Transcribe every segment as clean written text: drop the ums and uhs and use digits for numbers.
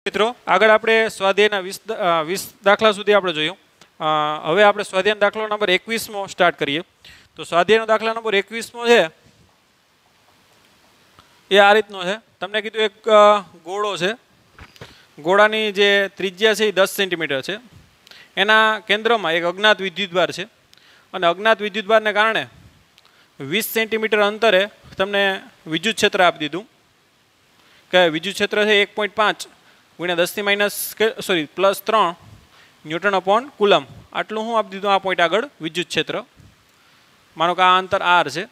મિત્રો આગળ આપણે સ્વાધ્યાયના 20 દાખલા સુધી આપણે જોયું. હવે આપણે સ્વાધ્યાયનો દાખલો નંબર 21મો સ્ટાર્ટ કરીએ. તો સ્વાધ્યાયનો દાખલા નંબર 21મો છે એ આ રીતનો છે. તમને કીધું એક ગોળો છે. ગોળાની જે ત્રિજ્યા છે એ 10 સેન્ટીમીટર છે. એના કેન્દ્રમાં એક અજ્ઞાત વિદ્યુતભાર છે અને અજ્ઞાત વિદ્યુતભારને કારણે 20 સેન્ટીમીટર અંતરે તમને વિદ્યુત ક્ષેત્ર આપી દીધું કે વિદ્યુત ક્ષેત્ર છે 1.5 ગુણ્યા 10 પ્લસ 3 ન્યૂટન અપોન કુલમ. આટલું હું આપી દીધું આ પોઈન્ટ આગળ વિદ્યુત ક્ષેત્ર. માનો કે આ અંતર આર છે,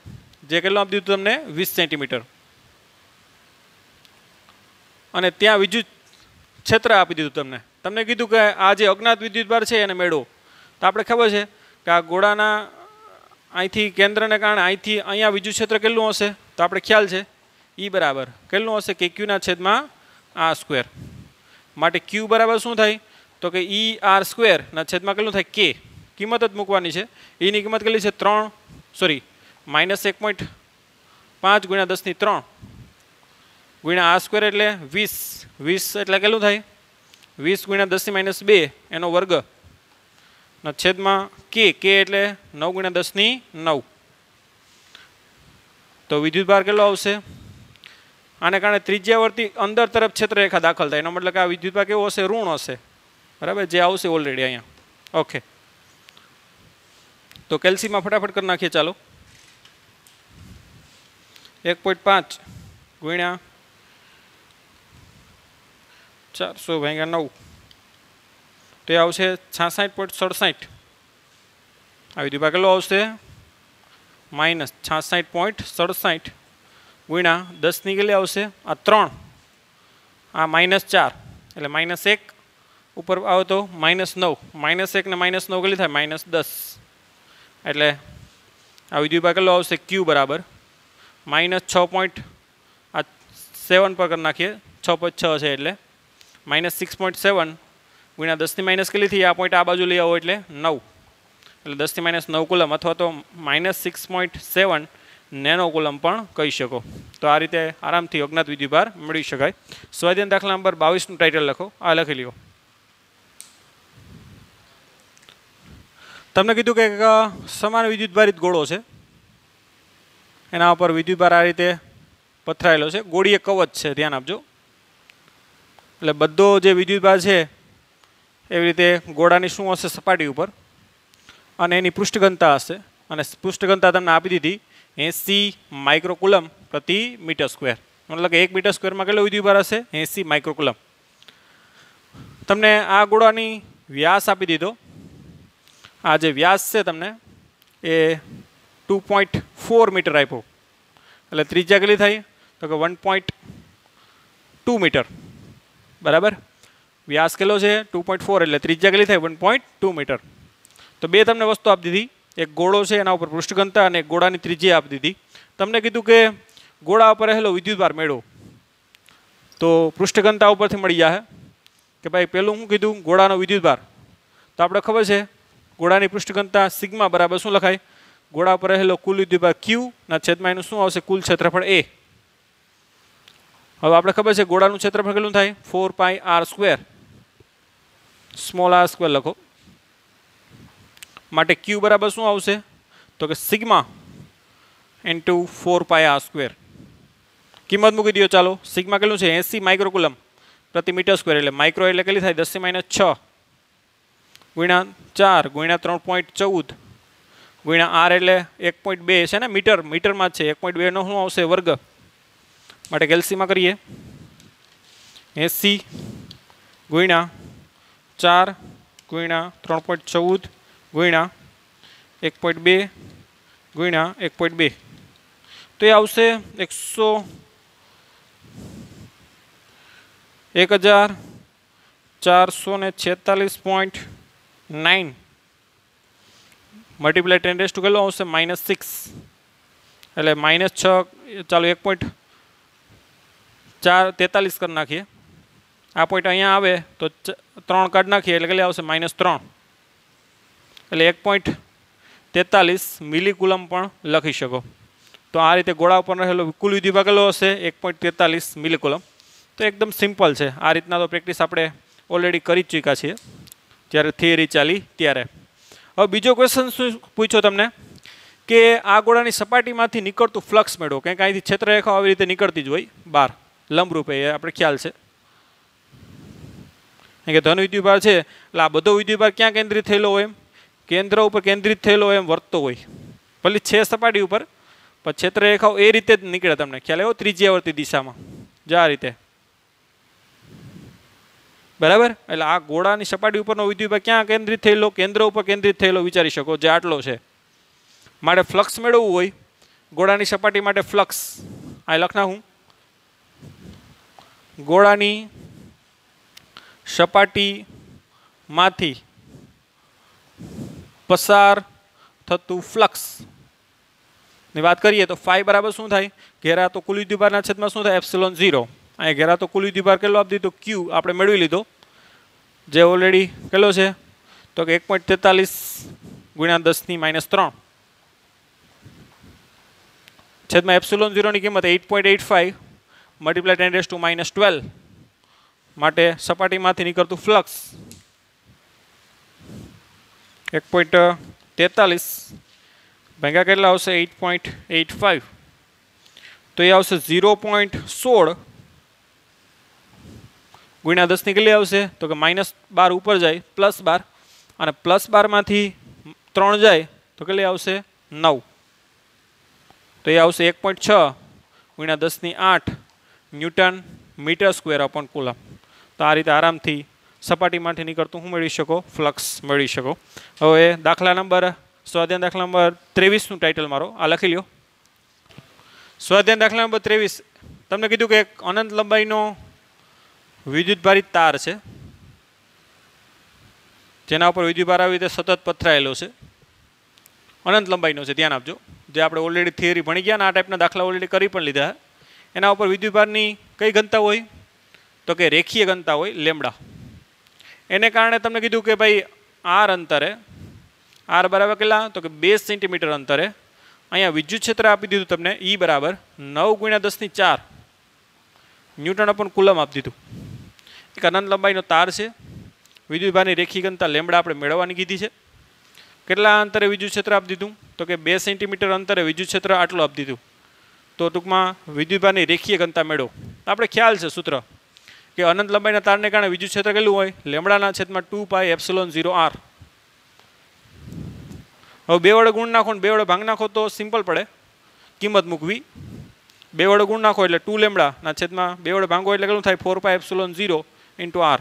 જે કેટલું આપી દીધું તમને 20 સેન્ટીમીટર. અને ત્યાં વિદ્યુત ક્ષેત્ર આપી દીધું તમને. તમને કીધું કે આ જે અજ્ઞાત વિદ્યુતભાર છે એને મેળવો. તો આપણે ખબર છે કે આ ગોળાના અહીંથી કેન્દ્રને કારણે અહીંથી અહીંયા વિદ્યુત ક્ષેત્ર કેટલું હશે? તો આપણે ખ્યાલ છે ઈ બરાબર કેટલું હશે? કે ક્યુના છેદમાં આર સ્ક્વેર. માટે ક્યુ બરાબર શું થાય? તો કે ઈ આર સ્ક્વેર ના છેદમાં કેટલું થાય? કે. કિંમત જ મૂકવાની છે. ઈની કિંમત કેટલી છે? -1.5 ગુણ્યા 10⁻³ ગુણ્યા આર સ્ક્વેર એટલે 20. 20 એટલે કેટલું થાય? 20 ગુણ્યા 10⁻², એનો વર્ગ ના છેદમાં કે. કે એટલે 9 ગુણ્યા 10⁹. તો વિદ્યુતભાર કેટલો આવશે? આને કારણે ત્રિજ્યાવર્તી અંદર તરફ ક્ષેત્રરેખા દાખલ થાય. એનો મતલબ કે આ વિદ્યુતભાર કેવો હશે? ઋણ હશે. બરાબર, જે આવશે ઓલરેડી અહીંયા. ઓકે, તો કેલ્સીમાં ફટાફટ કરી નાખીએ. ચાલો, 1.5 ગુણ્યા 400/9, તો એ આવશે 66.67. આ વિદ્યુતભાર કેટલો આવશે? -66.67 ગુણ્યા 10 ની કેટલી આવશે? આ 3, આ -4 એટલે -1 ઉપર આવે તો -9. -1 ને -9 કેટલી થાય? -10. એટલે આ વિદ્યુતભાર કેટલો આવશે? ક્યુ બરાબર -6.7 પર કરી નાખીએ. 6.6 છે એટલે -6.7 ગુણ્યા 10 કેટલી થઈ? આ પોઈન્ટ આ બાજુ લઈ આવો એટલે 9. એટલે 10⁻9 કુલમ અથવા તો -6.7 નેનો કુલમ પણ કહી શકો. તો આ રીતે આરામથી અજ્ઞાત વિદ્યુતભાર મેળવી શકાય. સ્વાધ્યાય દાખલા નંબર 22નું ટાઇટલ લખો. આ લખી લ્યો. તમને કીધું કે સમાન વિદ્યુતભારિત ગોળો છે. એના ઉપર વિદ્યુતભાર આ રીતે પથરાયેલો છે. ગોળીય કવચ છે, ધ્યાન આપજો. એટલે બધો જે વિદ્યુતભાર છે એવી રીતે ગોળાની શું હશે? સપાટી ઉપર. અને એની પૃષ્ઠઘનતા હશે. અને પૃષ્ઠઘનતા તમને આપી દીધી 80 માઇક્રોકુલમ પ્રતિ મીટર સ્ક્વેર. મતલબ કે 1 મીટર સ્ક્વેરમાં કેટલો વિદ્યુતભાર હશે? 80 માઇક્રોકુલમ. તમને આ ગોળાની વ્યાસ આપી દીધો. આ જે વ્યાસ છે તમને એ 2.4 મીટર આપ્યો. એટલે ત્રિજ્યા કેટલી થાય? તો કે 1.2 મીટર. બરાબર, વ્યાસ કેટલો છે? 2.4 એટલે ત્રિજ્યા કેટલી થાય? 1.2 મીટર. તો બે તમને વસ્તુ આપી દીધી. એક ગોળો છે, એના ઉપર પૃષ્ઠઘનતા, અને એક ગોળાની ત્રિજ્યા આપી દીધી. તમને કીધું કે ગોળા ઉપર રહેલો વિદ્યુતભાર મેળવો. તો પૃષ્ઠઘનતા ઉપરથી મળી જાય કે ભાઈ પેલું શું કીધું? ગોળાનો વિદ્યુતભાર. તો આપણે ખબર છે ગોળાની પૃષ્ઠઘનતા સિગ્મા બરાબર શું લખાય? ગોળા ઉપર રહેલો કુલ વિદ્યુતભાર ક્યુ ના છેદમાં એનું શું આવશે? કુલ ક્ષેત્રફળ એ. હવે આપણે ખબર છે ગોળાનું ક્ષેત્રફળ કેટલું થાય? 4πr². સ્મોલ r સ્ક્વેર લખો. માટે ક્યુ બરાબર શું આવશે? તો કે સિગ્મા ઇન્ટુ 4πr². કિંમત મૂકી દો. ચાલો, સિગ્મા કેટલું છે? 80 માઇક્રોકુલમ પ્રતિ મીટર સ્ક્વેર. એટલે માઇક્રો એટલે કેટલી થાય? 10⁻6 ગુણ્યા 4 ગુણ્યા 3.14 ગુણ્યા આર એટલે 1.2 છે ને, મીટર. મીટરમાં જ છે. 1.2 નો શું આવશે? વર્ગ. માટે કેલ્સીમાં કરીએ. 80 ગુણ્યા 4 ગુણ્યા 3.14 ગુણ્યા 1.2 ગુણ્યા 1.2, તો એ આવશે 1446.9 મલ્ટીપ્લાય 10⁻⁶ કેટલો આવશે? -6. એટલે -6. ચાલો 1.43 કરી નાખીએ. આ પોઈન્ટ અહીંયા આવે તો 3 કાઢી નાખીએ એટલે કેટલી આવશે -3 એટલે 1.43 મિલીકુલમ પણ લખી શકો. તો આ રીતે ગોળા ઉપર રહેલો કુલ વિદ્યુતભાર કેટલો હશે 1.43 મિલીકુલમ. તો એકદમ સિમ્પલ છે. આ રીતના તો પ્રેક્ટિસ આપણે ઓલરેડી કરી જ ચૂક્યા છીએ જ્યારે થિયરી ચાલી ત્યારે. હવે બીજો ક્વેશ્ચન શું પૂછ્યો તમને કે આ ગોળાની સપાટીમાંથી નીકળતું ફ્લક્સ મેળવો. કંઈક અહીંથી ક્ષેત્રરેખા આવી રીતે નીકળતી જ હોય બહાર લંબરૂપે, એ આપણે ખ્યાલ છે કે ધન વિદ્યુતભાર છે એટલે આ બધો વિદ્યુતભાર ક્યાં કેન્દ્રિત થયેલો હોય? કેન્દ્ર ઉપર કેન્દ્રિત થયેલો હોય, એમ વર્તતો હોય. ભલે છે સપાટી ઉપર પણ ક્ષેત્રરેખાઓ એ રીતે જ નીકળે. તમને ખ્યાલ આવ્યો? ત્રિજ્યાવર્તી દિશામાં જ આ રીતે, બરાબર. એટલે આ ગોળાની સપાટી ઉપરનો વિદ્યુતભાર ક્યાં કેન્દ્રિત થયેલો? કેન્દ્ર ઉપર કેન્દ્રિત થયેલો વિચારી શકો, જે આટલો છે. માટે ફ્લક્સ મેળવવું હોય ગોળાની સપાટી માટે, ફ્લક્સ આ લખના હું ગોળાની સપાટીમાંથી પસાર થતું ફ્લક્સ ની વાત કરીએ તો ફાઈ બરાબર શું થાય? ઘેરા તો કુલ વિદ્યુતભારના છેદમાં શું થાય? એપ્સિલોન 0. અહીંયા ઘેરા તો કુલ વિદ્યુતભાર કેટલો આપી દીધો? ક્યુ આપણે મેળવી લીધો, જે ઓલરેડી કેટલો છે તો કે 1.43 ગુણ્યા 10⁻³ છેદમાં એપ્સિલોન 0 ની કિંમત 8.85 મલ્ટીપ્લાય 10⁻12. માટે સપાટીમાંથી નીકળતું ફ્લક્સ 1.43 ભાગ્યા કેટલા આવશે? 8.85. તો એ આવશે 0.16 ગુણ્યા 10 ની કેટલી આવશે તો કે -12 ઉપર જાય, +12, અને +12 માંથી 3 જાય તો કેટલી આવશે? 9. તો એ આવશે 1.6 ગુણ્યા 10⁸ newton metre square upon coulomb. તો આ રીતે આરામથી સપાટીમાંથી નીકળતું હું મેળવી શકો? ફ્લક્સ મેળવી શકો. હવે દાખલા નંબર સ્વાધ્યાય દાખલા નંબર 23નું ટાઇટલ મારો આ લખી લ્યો. સ્વાધ્યાય દાખલા નંબર 23 તમને કીધું કે એક અનંત લંબાઈનો વિદ્યુતભારિત તાર છે જેના ઉપર વિદ્યુતભાર આવી રીતે સતત પથરાયેલો છે. અનંત લંબાઈનો છે, ધ્યાન આપજો. જે આપણે ઓલરેડી થિયરી ભણી ગયા ને આ ટાઈપના દાખલા ઓલરેડી કરી પણ લીધા. એના ઉપર વિદ્યુતભારની કઈ ઘનતા હોય તો કે રેખીય ઘનતા હોય, લેમ્ડા. એને કારણે તમને કીધું કે ભાઈ આર અંતરે, આર બરાબર કેટલા તો કે 2 સેન્ટીમીટર અંતરે અહીંયા વિદ્યુત ક્ષેત્ર આપી દીધું તમને E બરાબર 9 ગુણ્યા 10⁴ ન્યૂટન અપોન કુલમ આપી દીધું. એક અનંત લંબાઈનો તાર છે, વિદ્યુતભારની રેખીય ઘનતા લેમ્ડા આપણે મેળવવાની કીધી છે. કેટલા અંતરે વિદ્યુત ક્ષેત્ર આપી દીધું તો કે 2 સેન્ટીમીટર અંતરે વિદ્યુત ક્ષેત્ર આટલું આપી દીધું. તો ટૂંકમાં વિદ્યુતભારની રેખીય ઘનતા મેળવો. આપણે ખ્યાલ છે સૂત્ર કે અનંત લંબાઈના તારને કારણે વિદ્યુત ક્ષેત્ર કેટલું હોય? લેમ્ડાના છેદમાં 2πε0r. હવે 2 વડે ગુણ નાખો ને 2 વડે ભાંગ નાખો તો સિમ્પલ પડે કિંમત મૂકવી. 2 વડે ગુણ નાખો એટલે 2 લેમ્ડાના છેદમાં 2 વડે ભાંગો એટલે કેટલું થાય? 4πε0 × r.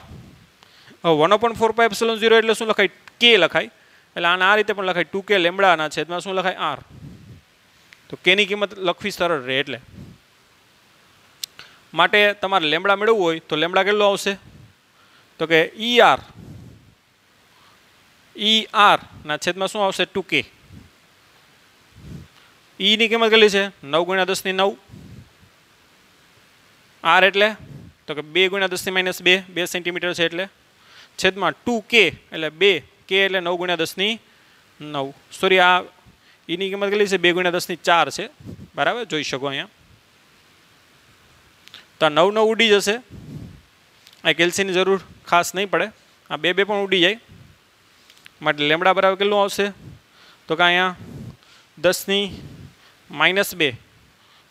હવે 1/4πε0 એટલે શું લખાય? k લખાય. એટલે આને આ રીતે પણ લખાય 2k લેમ્ડાના છેદમાં શું લખાય? r. તો k ની કિંમત લખવી સરળ રહે. એટલે માટે તમારે લેમ્ડા મેળવવું હોય તો લેમ્ડા કેટલો આવશે તો કે ER ના છેદમાં શું આવશે? 2k. E ની કિંમત કેટલી છે? 9 ગુણ્યા 10⁹ r એટલે તો કે 2 ગુણ્યા 10⁻², 2 સેન્ટીમીટર છે એટલે છેદમાં 2k એટલે 2 k એટલે 9 ગુણ્યા 10⁹. સોરી, આ E ની કિંમત કેટલી છે? 2 ગુણ્યા 10⁴ છે, બરાબર. જોઈ શકો અહીંયા. તો 9 ઉડી જશે. આ કેલ્સીની જરૂર ખાસ નહીં પડે, આ 2 પણ ઉડી જાય. માટે લેમ્ડા બરાબર કેટલું આવશે તો કે અહીંયા 10⁻²,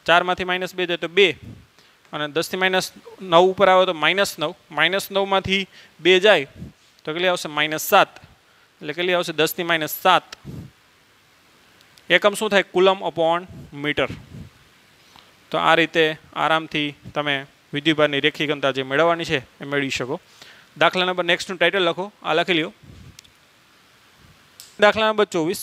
4 માંથી -2 જાય તો 2, અને 10⁻9 ઉપર આવે તો -9, -9 માંથી 2 જાય તો કેટલી આવશે? -7. એટલે કેટલી આવશે? 10⁻7. એકમ શું થાય? Coulomb upon metre. તો આ રીતે આરામથી તમે વિદ્યુતભારની રેખીય ઘનતા જે મેળવવાની છે એ મેળવી શકો. દાખલા નંબર નેક્સ્ટનું ટાઇટલ લખો, આ લખી લ્યો. દાખલા નંબર 24.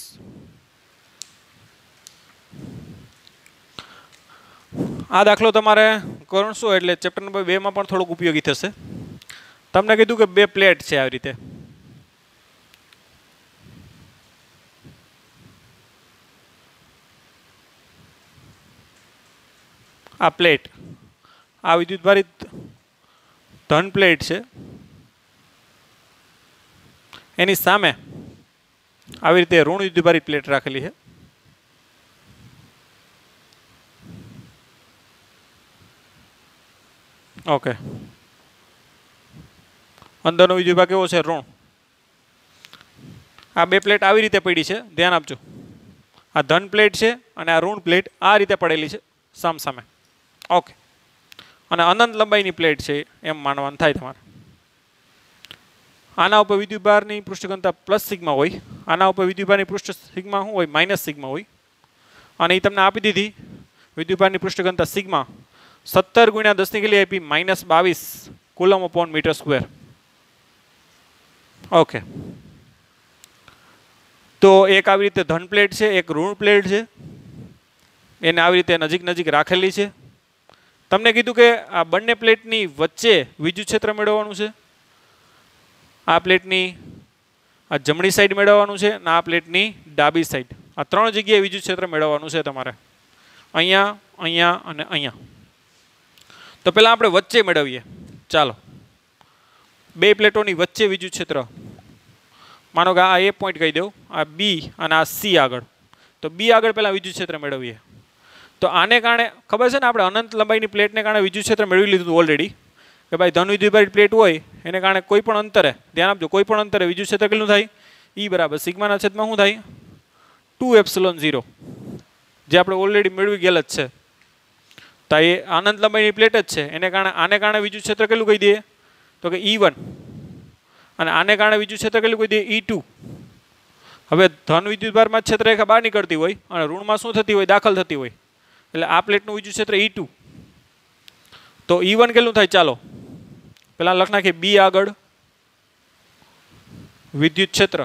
આ દાખલો તમારે કરશો એટલે ચેપ્ટર નંબર 2 માં પણ થોડુંક ઉપયોગી થશે. તમને કીધું કે 2 પ્લેટ છે આવી રીતે. આ પ્લેટ, આ વિદ્યુતભારિત ધન પ્લેટ છે એની સામે આવી રીતે ઋણ વિદ્યુતભારિત પ્લેટ રાખેલી છે. ઓકે, અંદરનો વિદ્યુતભાર કેવો છે? ઋણ. આ બે પ્લેટ આવી રીતે પડી છે, ધ્યાન આપજો. આ ધન પ્લેટ છે અને આ ઋણ પ્લેટ આ રીતે પડેલી છે સામસામે. ઓકે, અને અનંત લંબાઈની પ્લેટ છે એમ માનવાનું થાય તમારે. આના ઉપર વિદ્યુતભારની પૃષ્ઠ ઘનતા પ્લસ સિગ્મા હોય, આના ઉપર વિદ્યુતભારની પૃષ્ઠ સિગ્મા શું હોય? માઇનસ સિગ્મા હોય. અને એ તમને આપી દીધી વિદ્યુતભારની પૃષ્ઠ ઘનતા સિગ્મા 17 ગુણ્યા 10⁻³ આપી -22 coulomb upon metre square. Okay, તો એક આવી રીતે ધન પ્લેટ છે, એક ઋણ પ્લેટ છે, એને આવી રીતે નજીક નજીક રાખેલી છે. તમને કીધું કે આ બંને પ્લેટની વચ્ચે વિદ્યુત ક્ષેત્ર મેળવવાનું છે. આ પ્લેટની આ જમણી સાઈડ મેળવવાનું છે અને આ પ્લેટની ડાબી સાઈડ. આ ત્રણ જગ્યાએ વિદ્યુત ક્ષેત્ર મેળવવાનું છે તમારે, અહીંયા, અહીંયા અને અહીંયા. તો પહેલાં આપણે વચ્ચે મેળવીએ. ચાલો, બે પ્લેટોની વચ્ચે વિદ્યુત ક્ષેત્ર, માનો કે આ એ પોઈન્ટ કહી દઉં, આ બી અને આ સી આગળ. તો બી આગળ પહેલાં વિદ્યુત ક્ષેત્ર મેળવીએ. તો આને કારણે ખબર છે ને, આપણે અનંત લંબાઈની પ્લેટને કારણે વિદ્યુત ક્ષેત્ર મેળવી લીધું ઓલરેડી, કે ભાઈ ધન વિદ્યુતભારિત પ્લેટ હોય એને કારણે કોઈ પણ અંતરે, ધ્યાન આપજો, કોઈ પણ અંતરે વિદ્યુત ક્ષેત્ર કેટલું થાય? E બરાબર સિગ્માના છેદમાં શું થાય? 2ε0, જે આપણે ઓલરેડી મેળવી ગયેલ જ છે. તો એ અનંત લંબાઈની પ્લેટ જ છે, એને કારણે આને કારણે વિદ્યુત ક્ષેત્ર કેટલું કહી દઈએ? તો કે E1. અને આને કારણે વિદ્યુત ક્ષેત્ર કેટલું કહી દઈએ? E2. હવે ધન વિદ્યુતભારમાં ક્ષેત્રરેખા બહાર નીકળતી હોય અને ઋણમાં શું થતી હોય? દાખલ થતી હોય. એટલે આ પ્લેટનું વિદ્યુત ક્ષેત્ર E2. તો E1 કેટલું થાય? ચાલો પહેલાં લખ નાખીએ, બી આગળ વિદ્યુત ક્ષેત્ર.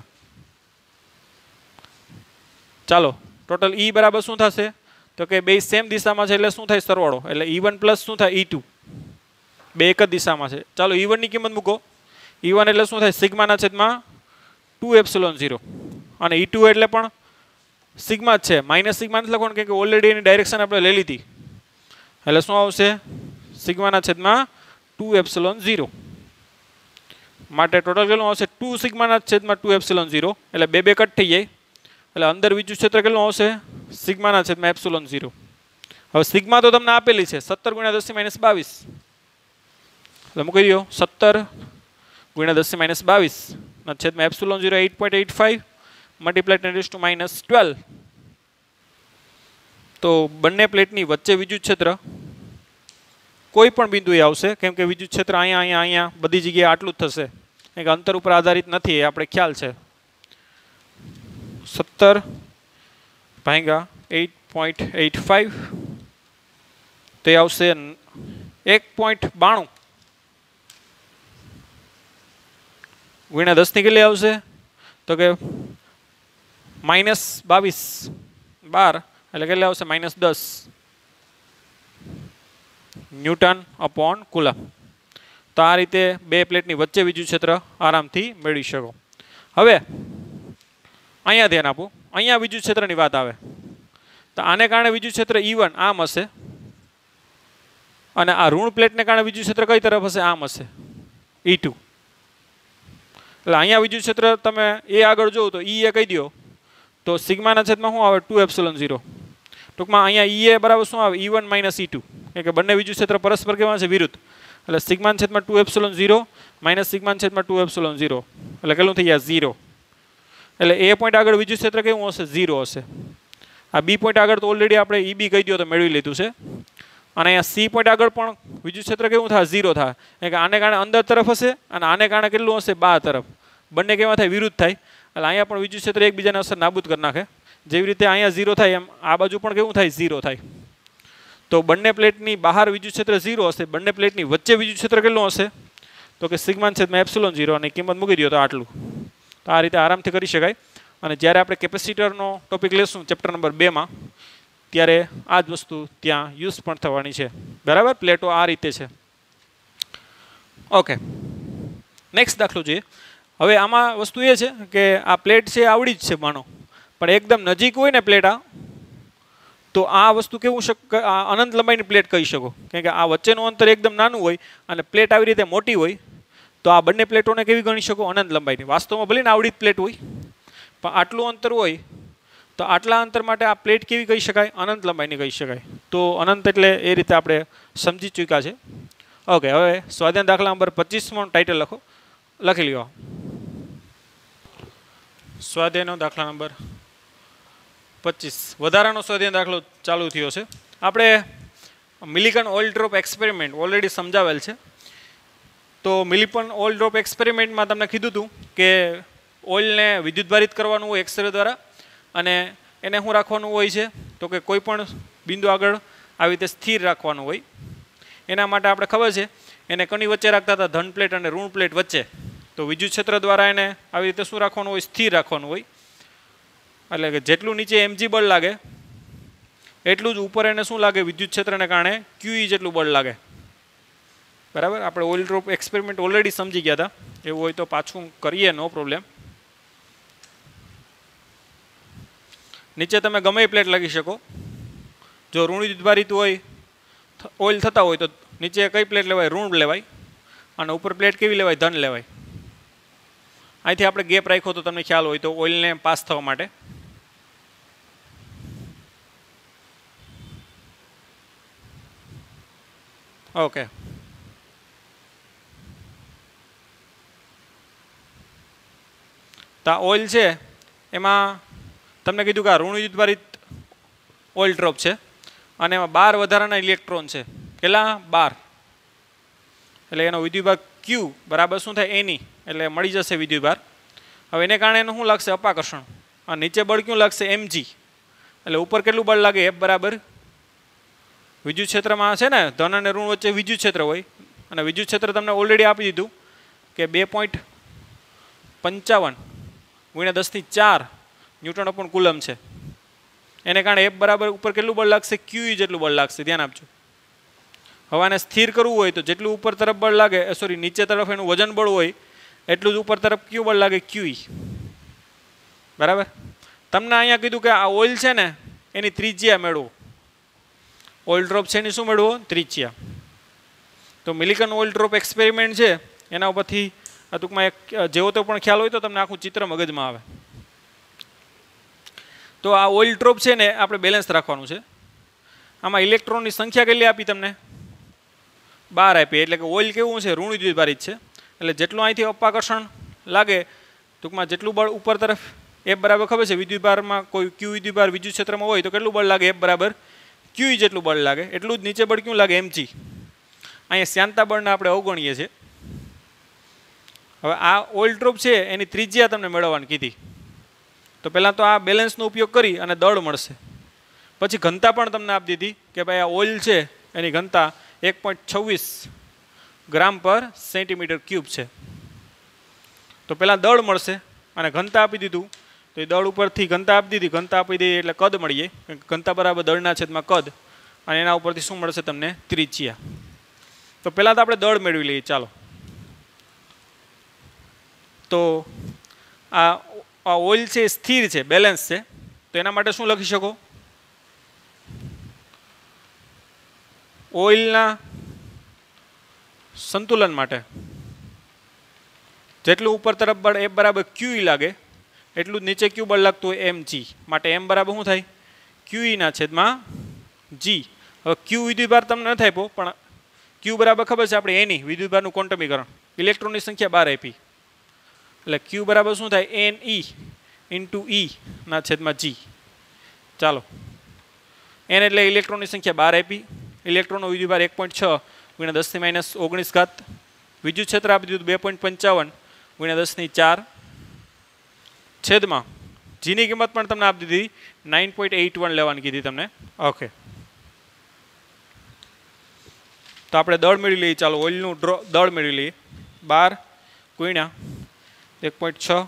ચાલો ટોટલ E બરાબર શું થશે? તો કે બે સેમ દિશામાં છે એટલે શું થાય? સરવાળો. એટલે E1 પ્લસ શું થાય? E2. બે એક જ દિશામાં છે. ચાલો E1 ની કિંમત મૂકો. E1 એટલે શું થાય? સિગ્માના છેદમાં 2ε0. અને E2 એટલે પણ સિગ્મા જ છે, માઇનસ સિગ્મા નથી લખવાનું, કે ઓલરેડી એની ડાયરેક્શન આપણે લઈ લીધી. એટલે શું આવશે? સિગ્માના છેદમાં 2ε0. માટે ટોટલ કેટલું આવશે? 2 સિગ્માના છેદમાં 2ε0. એટલે બે બે કટ થઈ જાય. એટલે અંદર વિદ્યુત ક્ષેત્ર કેટલું આવશે? સિગ્માના છેદમાં ε0. હવે સિગ્મા તો તમને આપેલી છે 17 ગુણ્યા 10⁻22. એટલે મૂકી દો 17 ગુણ્યા 10⁻22 ના છેદમાં ε0 8.85 મલ્ટીપ્લાય 10⁻12. તો બંને પ્લેટની વચ્ચે વિદ્યુત ક્ષેત્ર કોઈ પણ બિંદુએ આવશે, કેમ કે વિદ્યુત ક્ષેત્ર અહીંયા અહીંયા અહીંયા બધી જગ્યાએ આટલું જ થશે, એક અંતર ઉપર આધારિત નથી, એ આપણે ખ્યાલ છે. 17 ભાગ્યા 8.85 તો એ આવશે 1.92 ગુણ્યા 10 ની કેટલી આવશે? તો કે -22 12 એટલે કેટલે આવશે? -10 ન્યૂટન અપોન કુલમ. તો આ રીતે બે પ્લેટની વચ્ચે વિદ્યુત ક્ષેત્ર આરામથી મેળવી શકો. હવે અહીંયા ધ્યાન આપો, અહીંયા વિદ્યુત ક્ષેત્રની વાત આવે તો આને કારણે વિદ્યુત ક્ષેત્ર E1 આમ હશે, અને આ ઋણ પ્લેટને કારણે વિદ્યુત ક્ષેત્ર કઈ તરફ હશે? આમ હશે, E2. એટલે અહીંયા વિદ્યુત ક્ષેત્ર તમે એ આગળ જોવો તો E કહી દો તો સિગ્માના છેદમાં શું આવે? 2ε0. ટૂંકમાં અહીંયા E બરાબર શું આવે? E1 - E2, કે બંને વિદ્યુત ક્ષેત્ર પરસ્પર કેવા છે? વિરુદ્ધ. એટલે સિગ્માના છેદમાં 2ε0 માઇનસ સિગ્માના છેદમાં 2ε0 એટલે કેટલું થઈ જાય? 0. એટલે એ પોઈન્ટ આગળ વિદ્યુત ક્ષેત્ર કેવું હશે? 0 હશે. આ બી પોઈન્ટ આગળ તો ઓલરેડી આપણે EB કહી દો તો મેળવી લીધું છે. અને અહીંયા સી પોઈન્ટ આગળ પણ વિદ્યુત ક્ષેત્ર કેવું થાય? 0 થાય. કે આને કારણે અંદર તરફ હશે અને આને કારણે કેટલું હશે? બહાર તરફ. બંને કેવા થાય? વિરુદ્ધ થાય. એટલે અહીંયા પણ વિદ્યુત ક્ષેત્ર એકબીજાને અસર નાબૂદ કરી નાખે. જેવી રીતે અહીંયા 0 થાય એમ આ બાજુ પણ કેવું થાય? 0 થાય. તો બંને પ્લેટની બહાર વિદ્યુત ક્ષેત્ર 0 હશે, બંને પ્લેટની વચ્ચે વિદ્યુત ક્ષેત્ર કેટલું હશે? તો કે સિગ્માના છેદમાં ε0 અને કિંમત મૂકી દો તો આટલું. તો આ રીતે આરામથી કરી શકાય. અને જ્યારે આપણે કેપેસિટરનો ટોપિક લેશું ચેપ્ટર નંબર 2 માં, ત્યારે આ જ વસ્તુ ત્યાં યુઝ પણ થવાની છે. બરાબર, પ્લેટો આ રીતે છે. ઓકે, નેક્સ્ટ દાખલો જોઈએ. હવે આમાં વસ્તુ એ છે કે આ પ્લેટ છે આવડી જ છે માનો, પણ એકદમ નજીક હોય ને પ્લેટ આ, તો આ વસ્તુ કેવું અનંત લંબાઈની પ્લેટ કહી શકો, કારણ કે આ વચ્ચેનું અંતર એકદમ નાનું હોય અને પ્લેટ આવી રીતે મોટી હોય, તો આ બંને પ્લેટોને કેવી ગણી શકો? અનંત લંબાઈની. વાસ્તવમાં ભલે ને આવડી જ પ્લેટ હોય, પણ આટલું અંતર હોય તો આટલા અંતર માટે આ પ્લેટ કેવી કહી શકાય? અનંત લંબાઈની કહી શકાય. તો અનંત એટલે એ રીતે આપણે સમજી ચૂક્યા છે. ઓકે, હવે સ્વાધ્યાય દાખલા નંબર 25 ટાઇટલ લખી લ્યો. સ્વાધ્યાયનો દાખલા નંબર 25 વધારાનો સ્વાધ્યાય દાખલો ચાલુ થયો છે. આપણે મિલિકન ઓઇલ ડ્રોપ એક્સપેરિમેન્ટ ઓલરેડી સમજાવેલ છે. તો મિલિકન ઓઇલ ડ્રોપ એક્સપેરિમેન્ટમાં તમને કીધું હતું કે ઓઇલને વિદ્યુતભારિત કરવાનું હોય એક્સરે દ્વારા, અને એને શું રાખવાનું હોય છે? તો કે કોઈ પણ બિંદુ આગળ આવી રીતે સ્થિર રાખવાનું હોય. એના માટે આપણે ખબર છે એને કની વચ્ચે રાખતા હતા? ધન પ્લેટ અને ઋણ પ્લેટ વચ્ચે. તો વિદ્યુત ક્ષેત્ર દ્વારા એને આવી રીતે શું રાખવાનું હોય? સ્થિર રાખવાનું હોય. એટલે કે જેટલું નીચે mg બળ લાગે એટલું જ ઉપર એને શું લાગે? વિદ્યુત ક્ષેત્રને કારણે QE જેટલું બળ લાગે. બરાબર, આપણે ઓઇલ ડ્રોપ એક્સપેરિમેન્ટ ઓલરેડી સમજી ગયા હતા. એવું હોય તો પાછું કરીએ, નો પ્રોબ્લેમ. નીચે તમે ગમે એ પ્લેટ લખી શકો. જો ઋણ વિદ્યુતભારિત હોય, ઓઇલ થતા હોય તો નીચે કઈ પ્લેટ લેવાય? ઋણ લેવાય. અને ઉપર પ્લેટ કેવી લેવાય? ધન લેવાય. અહીંથી આપણે ગેપ રાખ્યો તો તમને ખ્યાલ હોય તો ઓઇલને પાસ થવા માટે. ઓકે, તો આ ઓઇલ છે એમાં તમને કીધું કે આ ઋણ વિદ્યુતભારિત ઓઇલ ડ્રોપ છે અને એમાં 12 વધારાના ઇલેક્ટ્રોન છે. કેટલા? 12. એટલે એનો વિદ્યુતભાર Q બરાબર શું થાય? એની. એટલે મળી જશે વિદ્યુતભાર. હવે એને કારણે એનું શું લાગશે? અપાકર્ષણ. અને નીચે બળ ક્યું લાગશે? mg. એટલે ઉપર કેટલું બળ લાગે? F બરાબર વિદ્યુત ક્ષેત્રમાં છે ને ધન અને ઋણ વચ્ચે વિદ્યુત ક્ષેત્ર હોય, અને વિદ્યુત ક્ષેત્ર તમને ઓલરેડી આપી દીધું કે 2.55 ગુણ્યા 10⁴ ન્યૂટન અપોન કુલમ છે. એને કારણે F બરાબર ઉપર કેટલું બળ લાગશે? QE જેટલું બળ લાગશે. ધ્યાન આપજો. હવે આને સ્થિર કરવું હોય તો જેટલું ઉપર તરફ બળ લાગે, સોરી નીચે તરફ એનું વજન બળ હોય એટલું જ ઉપર તરફ કયું બળ લાગે? QE. બરાબર. તમને અહીંયા કીધું કે આ ઓઇલ છે ને એની ત્રિજ્યા મેળવો. ઓઇલ ડ્રોપ છે એની શું મેળવો? ત્રિજ્યા. તો મિલિકન ઓઇલ ડ્રોપ એક્સપેરિમેન્ટ છે એના ઉપરથી ટૂંકમાં એક જેવો તો પણ ખ્યાલ હોય તો તમને આખું ચિત્ર મગજમાં આવે. તો આ ઓઇલ ડ્રોપ છે ને આપણે બેલેન્સ રાખવાનું છે. આમાં ઇલેક્ટ્રોનની સંખ્યા કેટલી આપી તમને? 12 આપી. એટલે કે ઓઇલ કેવું છે? ઋણ વિદ્યુતભારિત છે. એટલે જેટલું અહીંથી અપાકર્ષણ લાગે, ટૂંકમાં જેટલું બળ ઉપર તરફ F બરાબર ખબર છે વિદ્યુતભારમાં કોઈ Q વિદ્યુતભાર વિદ્યુત ક્ષેત્રમાં હોય તો કેટલું બળ લાગે? F બરાબર QE જેટલું બળ લાગે. એટલું જ નીચે બળ ક્યું લાગે? mg. અહીંયા શ્યાનતા બળને આપણે અવગણીએ છીએ. હવે આ ઓઇલ ડ્રોપ છે એની ત્રિજ્યા તમને મેળવવાની કીધી. તો પહેલાં તો આ બેલેન્સનો ઉપયોગ કરી અને દળ મળશે. પછી ઘનતા પણ તમને આપી દીધી કે ભાઈ આ ઓઇલ છે એની ઘનતા 1.26 ગ્રામ પર સેન્ટીમીટર ક્યુબ છે. તો પહેલાં દળ મળશે અને ઘનતા આપી દીધું. તો એ દળ ઉપરથી ઘનતા આપી દીધી, ઘનતા આપી દીધી એટલે કદ મળીએ. ઘનતા બરાબર દળના છેદમાં કદ, અને એના ઉપરથી શું મળશે તમને? ત્રિજ્યા. તો પહેલાં તો આપણે દળ મેળવી લઈએ. ચાલો, તો આ ઓઇલ છે સ્થિર છે, બેલેન્સ છે. તો એના માટે શું લખી શકો? ઓઇલના સંતુલન માટે જેટલું ઉપર તરફ બળ F બરાબર QE લાગે એટલું જ નીચે ક્યુ બળ લાગતું હોય mg. માટે m બરાબર શું થાય? QE ના છેદમાં g. હવે Q વિદ્યુતભાર તમને નથી આપ્યો, પણ Q બરાબર ખબર છે આપણે એની વિદ્યુતભારનું ક્વોન્ટમીકરણ. ઇલેક્ટ્રોનની સંખ્યા 12 આપી. એટલે Q બરાબર શું થાય? Ne ઇન્ટુ E ના છેદમાં g. ચાલો, n એટલે ઇલેક્ટ્રોનની સંખ્યા 12 આપી. ઇલેક્ટ્રોનનો વિદ્યુતભાર 1.6 ગુણ્યા 10⁻⁻⁹ વિદ્યુત ક્ષેત્ર આપી દીધું 2.55 ગુણ્યા 10⁴ છેદમાં જીની કિંમત પણ તમને આપી દીધી 9.81 લેવાની કીધી તમને. ઓકે, તો આપણે દળ મેળવી લઈએ. ચાલો, ઓઇલનું દળ મેળવી લઈએ. 12 ગુણ્યા 1.6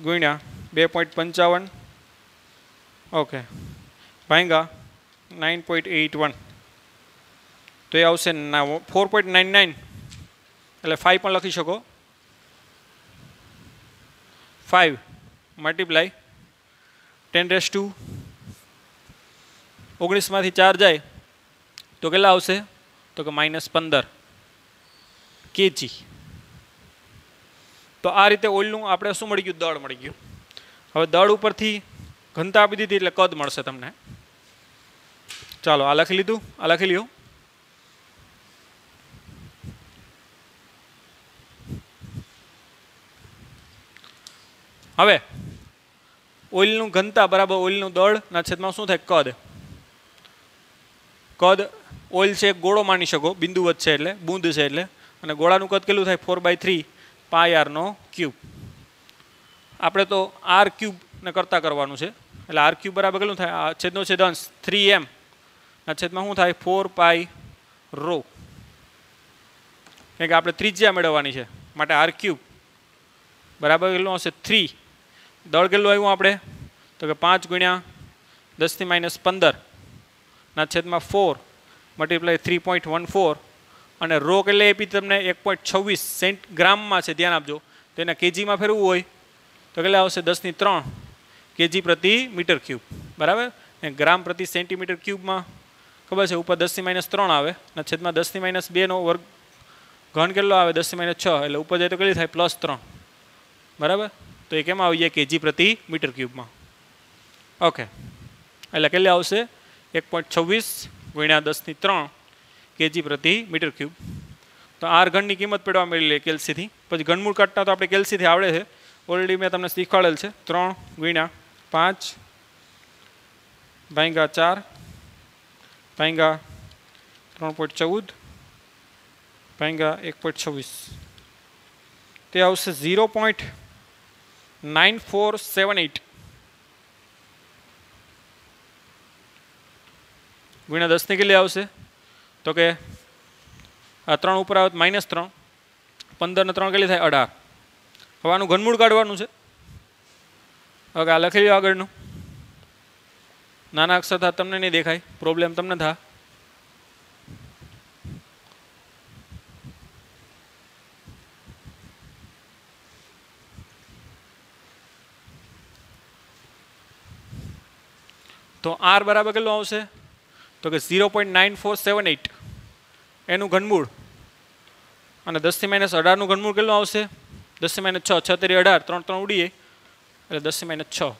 ગુણ્યા 2.55 ઓકે ભાંગા 9.81. તો એ આવશે 4.99. એટલે 5 પણ લખી શકો. 5 મલ્ટીપ્લાય 10⁻⁴ 19માંથી 4 જાય તો કેટલા આવશે તો કે -15 કેજી। તો આ રીતે ઓઇલનું આપણે શું મળી ગયું દળ મળી ગયું। હવે દળ ઉપરથી ઘનતા આપી દીધી એટલે કદ મળશે તમને। ચાલો આ લખી લીધું, આ લખી લ્યો। હવે ઓઇલનું ઘનતા બરાબર ઓઇલનું દળના છેદમાં શું થાય કદ। કદ ઓઇલ છે એક ગોળો માની શકો, બિંદુવત છે એટલે બૂંદ છે એટલે, અને ગોળાનું કદ કેટલું થાય 4/3 પાઈ r નો ક્યુબ। આપણે તો r ક્યુબ ને કરતા કરવાનું છે એટલે r ક્યુબ બરાબર કેટલું થાય છેદનો છેદ અંશ 3m ના છેદમાં શું થાય 4 પાઈ રો, કારણ કે આપણે ત્રિજ્યા મેળવવાની છે માટે r ક્યુબ બરાબર કેટલું હશે 3। દળ કેટલું આવ્યું આપણે તો કે 5 ગુણ્યા 10⁻15 ના છેદમાં 4 મલ્ટીપ્લાય 3.14 અને રો કેટલે આપી તમને 1.26 ગ્રામમાં છે, ધ્યાન આપજો। તો એના કેજીમાં ફેરવું હોય તો કેટલા આવશે 10⁻3 કેજી પ્રતિ મીટર ક્યુબ બરાબર। ગ્રામ પ્રતિ સેન્ટીમીટર ક્યુબમાં ખબર છે ઉપર 10⁻3 આવે અને છેદમાં 10⁻2 નો વર્ગ ઘન કેટલો આવે 10⁻6 એટલે ઉપર જાય તો કેટલી થાય +3 બરાબર। તો એ કેમ આવી જાય કેજી પ્રતિ મીટર ક્યુબમાં। ઓકે એટલે કેટલે આવશે 1.26 ગુણ્યા 10⁻3 કેજી પ્રતિ મીટર ક્યુબ। તો આર ઘનની કિંમત પેડવા મળી લે કેલ્સીથી, પછી ઘનમૂળ કાઢતા તો આપણે કેલ્સીથી આવડે છે, ઓલરેડી મેં તમને શીખવાડેલ છે। 3 ગુણ્યા 5 ભાગ્યા 4 ભાગ્યા 3.14 ભાગ્યા 1.26 તે આવશે 0.9478 ગુણ્યા 10 ની કેટલી આવશે તો કે આ 3 ઉપર આવે -3, 15 ને 3 કેટલી થાય 18। હવે આનું ઘનમૂળ કાઢવાનું છે। હવે આ લખી લો આગળનું, નાના અક્ષર થા તમને નહીં દેખાય, પ્રોબ્લેમ તમને થા। તો r બરાબર કેટલું આવશે તો કે 0.9478 એનું ઘનમૂળ અને 10⁻18 નું ઘનમૂળ કેટલું આવશે 10⁻6 6 તેરી 18 3 3 ઉડીએ એટલે 10⁻6।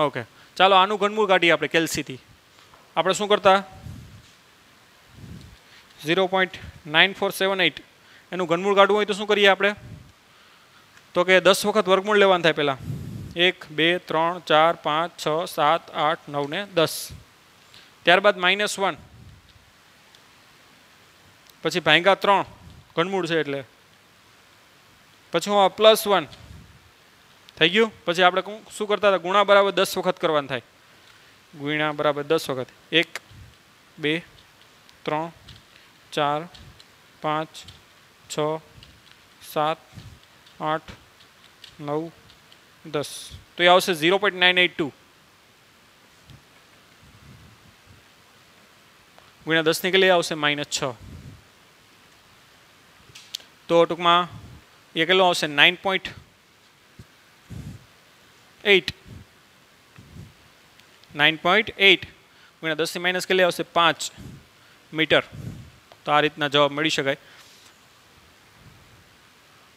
ઓકે ચાલો આનું ઘનમૂળ કાઢીએ આપણે કેલ્સીથી। આપણે શું કરતા 0.9478 એનું ઘનમૂળ કાઢવું હોય તો શું કરીએ આપણે તો કે 10 વખત વર્ગમૂળ લેવાનું થાય। પહેલાં 1 2 3 4 5 6 7 8 9 ને 10, ત્યારબાદ -1 પછી ભાગ્યા 3 ઘનમૂળ છે એટલે, પછી હું +1 થઈ ગયું। પછી આપણે શું કરતા હતા ગુણા બરાબર 10 વખત કરવાનું થાય, ગુણ્યા બરાબર 10 વખત 1 2 3 4 5 6 7 8 9 10 તો એ આવશે 0.982 ગુણ્યા 10 ની કેટલી આવશે -6। તો ટૂંકમાં એ કેટલો આવશે 9.8 ગુણ્યા 10 ની માઇનસ કેટલી આવશે 5 મીટર। તો આ રીતના જવાબ મળી શકાય।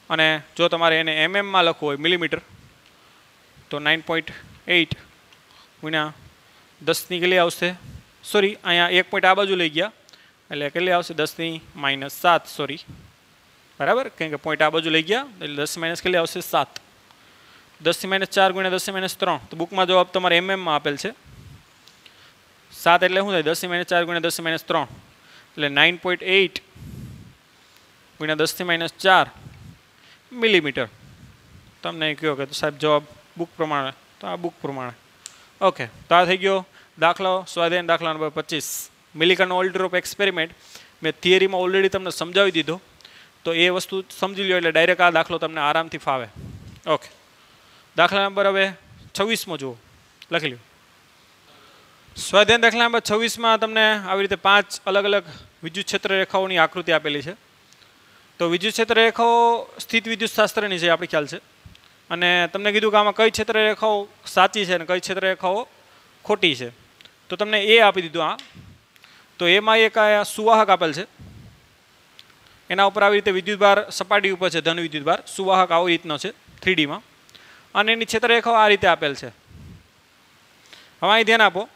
અને જો તમારે એને mm માં લખવું હોય મિલીમીટર તો 9.8 ગુણ્યા 10 ની કેટલી આવશે સોરી અહીંયા 1 પોઈન્ટ આ બાજુ લઈ ગયા એટલે કેટલી આવશે 10⁻7 સોરી બરાબર, કારણ કે પોઈન્ટ આ બાજુ લઈ ગયા એટલે 10 કેટલી આવશે 7। 10⁻4 ગુણ્યા 10⁻3 તો બુકમાં જવાબ તમારે માં આપેલ છે 7 એટલે શું થાય 10⁻4 ગુણ્યા 10⁻3 એટલે 9.8 ગુણ્યા 10⁻4 મિલીમીટર। તમને કહ્યું કે સાહેબ જવાબ બુક પ્રમાણે તો આ બુક પ્રમાણે। ઓકે તો આ થઈ ગયો દાખલો સ્વાધ્યાય દાખલા નંબર 25 મિલિકનનો ઓર્ડર ઓફ એક્સપેરિમેન્ટ। મેં થિયરીમાં ઓલરેડી તમને સમજાવી દીધો તો એ વસ્તુ સમજી લો એટલે ડાયરેક્ટ આ દાખલો તમને આરામથી ફાવે। ઓકે દાખલા નંબર હવે 26મો જુઓ, લખી લો। સ્વાધ્યાય દાખલા નંબર 26માં તમને આવી રીતે 5 અલગ અલગ વિદ્યુત ક્ષેત્ર રેખાઓની આકૃતિ આપેલી છે। તો વિદ્યુત ક્ષેત્ર રેખાઓ સ્થિત વિદ્યુત શાસ્ત્રની છે આપણે ખ્યાલ છે, અને તમને કીધું કે આમાં કઈ ક્ષેત્ર રેખાઓ સાચી છે અને કઈ ક્ષેત્ર રેખાઓ ખોટી છે। તો તમને એ આપી દીધું આ, તો એમાં એક આ સુવાહક આપેલ છે, એના ઉપર આવી રીતે વિદ્યુતભાર સપાટી ઉપર છે, ધન વિદ્યુતભાર સુવાહક આવી રીતનો છે 3D માં, અને એની ક્ષેત્રરેખાઓ આ રીતે આપેલ છે. હવે અહીં ધ્યાન આપો,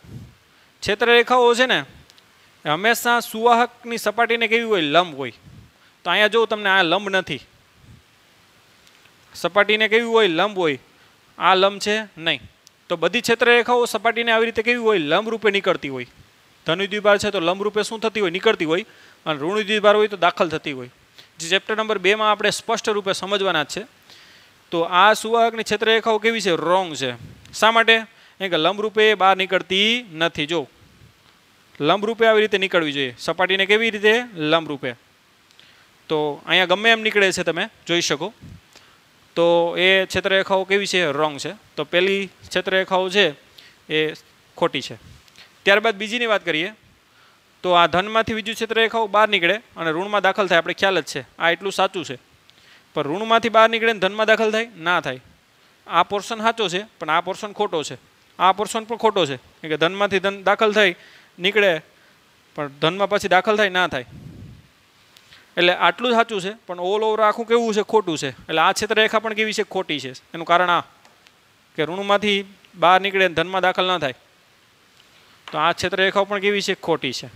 ક્ષેત્રરેખાઓ છે ને હંમેશા સુવાહકની સપાટીને કેવી હોય? લંબ હોય. તો અહીંયા જો તમને આ લંબ નથી, સપાટીને કેવી હોય? લંબ હોય. આ લંબ છે નહીં. તો બધી ક્ષેત્રરેખાઓ સપાટીને આવી રીતે કેવી હોય? લંબ રૂપે નીકળતી હોય. ધન વિદ્યુતભાર છે તો લંબ રૂપે શું થતી હોય? નીકળતી હોય. અને ઋણ વિદ્યુતભાર હોય તો દાખલ થતી હોય. જે ચેપ્ટર નંબર 2 માં આપણે સ્પષ્ટ રૂપે સમજવાના જ છે. તો આ સુવાહકની ક્ષેત્રરેખાઓ કેવી છે? રોંગ છે. શા માટે? કે લંબ રૂપે બહાર નીકળતી નથી. જો લંબ રૂપે આવી રીતે નીકળવી જોઈએ, સપાટીને કેવી રીતે? લંબ રૂપે. તો અહીંયા ગમે એમ નીકળે છે, તમે જોઈ શકો. તો એ ક્ષેત્રરેખાઓ કેવી છે? રોંગ છે. તો પહેલી ક્ષેત્રરેખાઓ છે એ ખોટી છે. ત્યારબાદ બીજીની વાત કરીએ તો આ ધનમાંથી વિદ્યુત ક્ષેત્રરેખાઓ બહાર નીકળે અને ઋણમાં દાખલ થાય, આપણે ખ્યાલ જ છે. આ એટલું સાચું છે. પણ ઋણમાંથી બહાર નીકળે ને ધનમાં દાખલ થાય? ના થાય. આ પોર્શન સાચો છે પણ આ પોર્શન ખોટો છે. આ પોર્શન પણ ખોટો છે કે ધનમાંથી ધન દાખલ થાય નીકળે પણ ધનમાં પછી દાખલ થાય ના થાય. એટલે આટલું સાચું છે પણ ઓલ ઓવર આખું કેવું છે? ખોટું છે. એટલે આ ક્ષેત્રરેખા પણ કેવી છે? ખોટી છે. એનું કારણ આ કે ઋણમાંથી બહાર નીકળે ધનમાં દાખલ ના થાય. તો આ ક્ષેત્રરેખાઓ પણ કેવી છે? ખોટી છે.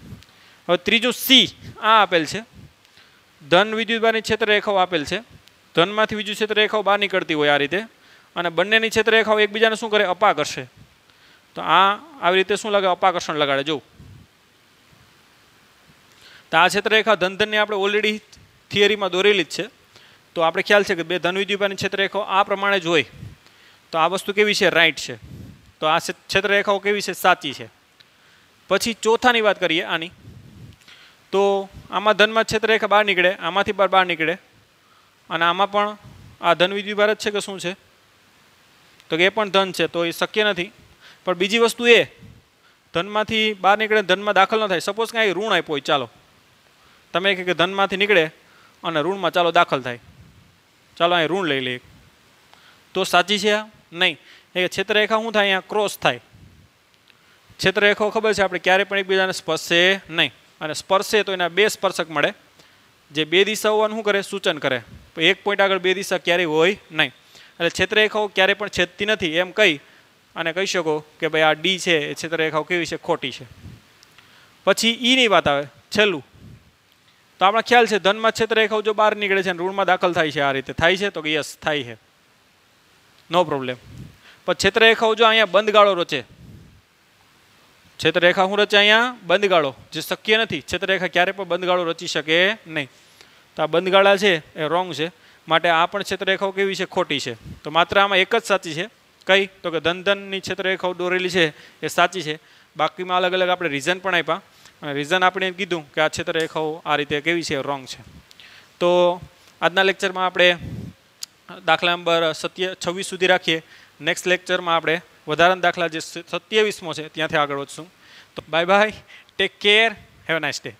હવે ત્રીજું સી આ આપેલ છે, ધન વિદ્યુતભારની ક્ષેત્રરેખાઓ આપેલ છે. ધનમાંથી વિદ્યુત ક્ષેત્રરેખાઓ બહાર નીકળતી હોય આ રીતે, અને બંનેની ક્ષેત્રરેખાઓ એકબીજાને શું કરે? અપાકર્ષે. તો આ આવી રીતે શું લાગે? અપાકર્ષણ લગાડે. જો તો આ ક્ષેત્રરેખા ધનની આપણે ઓલરેડી થિયરીમાં દોરેલી જ છે. તો આપણે ખ્યાલ છે કે બે ધન વિદ્યુતભારની ક્ષેત્રરેખાઓ આ પ્રમાણે જ હોય. તો આ વસ્તુ કેવી છે? રાઈટ છે. તો આ ક્ષેત્રરેખાઓ કેવી છે? સાચી છે. પછી ચોથાની વાત કરીએ આની, તો આમાં ધનમાં ક્ષેત્રરેખા બહાર નીકળે, આમાંથી બહાર નીકળે, અને આમાં પણ આ ધન વિદ્યુતભાર જ છે કે શું છે? તો એ પણ ધન છે. તો એ શક્ય નથી. પણ બીજી વસ્તુ એ, ધનમાંથી બહાર નીકળે ધનમાં દાખલ ન થાય. સપોઝ કે અહીં ઋણ આપ્યો હોય, ચાલો તમે કે ધનમાંથી નીકળે અને ઋણમાં ચાલો દાખલ થાય, ચાલો અહીં ઋણ લઈ લઈએ, તો સાચી છે? નહીં. એ ક્ષેત્રરેખા શું થાય? અહીંયા ક્રોસ થાય. ક્ષેત્રરેખાઓ ખબર છે આપણે ક્યારે પણ એકબીજાને સ્પર્શે નહીં, અને સ્પર્શે તો એના બે સ્પર્શક મળે, જે બે દિશા હોવાનું શું કરે? સૂચન કરે. એક પોઈન્ટ આગળ બે દિશા ક્યારેય હોય નહીં. એટલે ક્ષેત્રરેખાઓ ક્યારેય પણ છેદતી નથી એમ કહી અને કહી શકો કે ભાઈ આ ડી છે એ ક્ષેત્રરેખાઓ કેવી છે? ખોટી છે. પછી ઈની વાત આવે છેલ્લું. તો આપણે ખ્યાલ છે ધનમાં ક્ષેત્રરેખાઓ જો બહાર નીકળે છે અને ઋણમાં દાખલ થાય છે, આ રીતે થાય છે? તો કે યસ થાય છે, નો પ્રોબ્લેમ. પણ ક્ષેત્રરેખાઓ જો અહીંયા બંધગાળો રચે, ક્ષેત્રરેખા શું રચે? અહીંયા બંધગાળો, જે શક્ય નથી. ક્ષેત્રરેખા ક્યારે પણ બંધગાળો રચી શકે નહીં. તો આ બંધગાળા છે એ રોંગ છે. માટે આ પણ ક્ષેત્રરેખાઓ કેવી છે? ખોટી છે. તો માત્ર આમાં એક જ સાચી છે. કઈ? તો કે ધનની ક્ષેત્રરેખાઓ દોરેલી છે એ સાચી છે. બાકીમાં અલગ અલગ આપણે રીઝન પણ આપ્યા, અને રીઝન આપણે કીધું કે આ ક્ષેત્રરેખાઓ આ રીતે કેવી છે? રોંગ છે. તો આજના લેક્ચરમાં આપણે દાખલા નંબર 26 સુધી રાખીએ. નેક્સ્ટ લેક્ચરમાં આપણે વધારાના દાખલા જે 27મો છે ત્યાંથી આગળ વધશું. તો bye bye, take care, have a nice day.